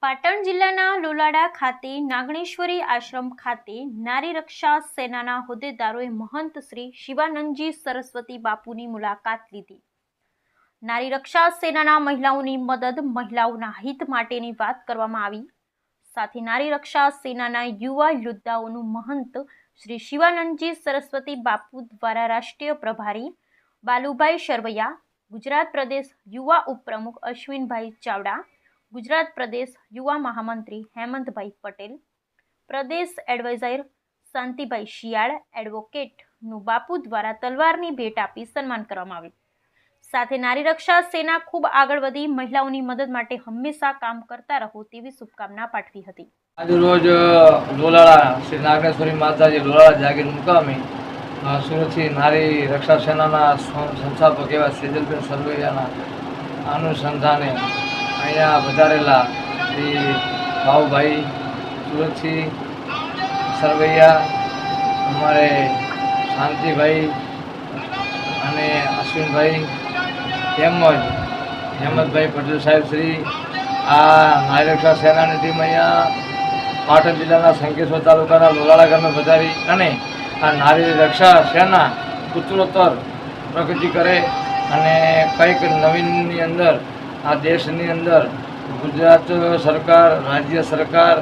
પાટણ જિલ્લાના લોલાડા ખાતે નાગણેશ્વરી આશ્રમ ખાતે નારી રક્ષા સેનાના હોદ્દેદારોએ મહંત શ્રી શિવાનંદજી સરસ્વતી બાપુની મુલાકાત લીધી। નારી રક્ષા સેનાના મહિલાઓની મદદ, મહિલાઓના હિત માટેની વાત કરવામાં આવી। સાથે નારી રક્ષા સેનાના યુવા યોદ્ધાઓનું મહંત શ્રી શિવાનંદજી સરસ્વતી બાપુ દ્વારા રાષ્ટ્રીય પ્રભારી બાલુભાઈ શરવૈયા, ગુજરાત પ્રદેશ યુવા ઉપપ્રમુખ અશ્વિનભાઈ ચાવડા, ગુજરાત પ્રદેશ યુવા મહામંત્રી હેમંતભાઈ પટેલ, પ્રદેશ એડવાઇઝર શાંતિભાઈ શિયાળ, એડવોકેટનું બાપુ દ્વારા તલવારની ભેટ આપી સન્માન કરવામાં આવ્યું। સાથે નારી રક્ષા સેના ખૂબ આગળ વધી મહિલાઓની મદદ માટે હંમેશા કામ કરતા રહો તેવી શુભકામના પાઠવી હતી। आज रोज लोलाड़ा श्री नागेश्वरी माताजी लोलाड़ा जागीर मुकामे सुरतથી नारी रक्षा सेना संस्थापक एवं सेजलबेन सरवैयाना अनुसंधाने अहींया पधारेला श्री भाऊभाई सुरतથી सरवैया, अमारे शांतिभाई અને અશ્વિનભાઈ તેમજ હેમંતભાઈ પટેલ સાહેબ શ્રી આ નારી રક્ષા સેનાની ટીમ અહીંયા પાટણ જિલ્લાના શંકેશ્વર તાલુકાના લોલાડા ગામે પધારી અને આ નારી રક્ષા સેના ઉત્તરોત્તર પ્રગતિ કરે અને કંઈક નવીનની અંદર આ દેશની અંદર ગુજરાત સરકાર, રાજ્ય સરકાર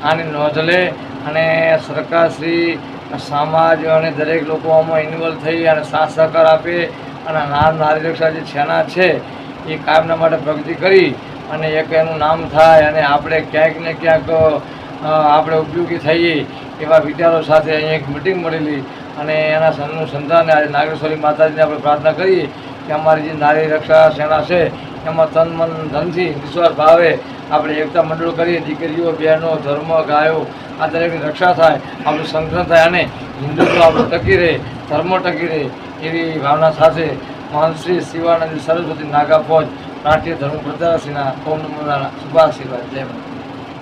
આની નોંધ લે અને સરકારશ્રી સમાજ અને દરેક લોકો આમાં ઇન્વોલ્વ થઈ અને સાથ સહકાર આપે અને નારી રક્ષા જે સેના છે એ કાયમના માટે પ્રગતિ કરી અને એક એનું નામ થાય અને આપણે ક્યાંક ને ક્યાંક આપણે ઉપયોગી થઈએ એવા વિચારો સાથે અહીં એક મિટિંગ મળેલી અને એના અનુસંધાને આજે નાગેશ્વરી માતાજીને આપણે પ્રાર્થના કરીએ કે અમારી જે નારી રક્ષા સેના છે એમાં તન મન ધનથી નિસ્વાર્થ ભાવે આપણે એકતા મંડળ કરીએ, દીકરીઓ, બહેનો, ધર્મ, ગાયો આ દરેકની રક્ષા થાય, આપણું સંગઠન થાય અને હિન્દુત્વ આપણું ટકી રહે, ધર્મ ટકી રહે એવી ભાવના સાથે મહંત શ્રી શિવાનંદ સરસ્વતી નાગા ફોજ રાષ્ટ્રીય ધર્મ પ્રચારકશ્રીના ઓમ નમો નારાયણ શુભાશીર્વાદ. જય માતા.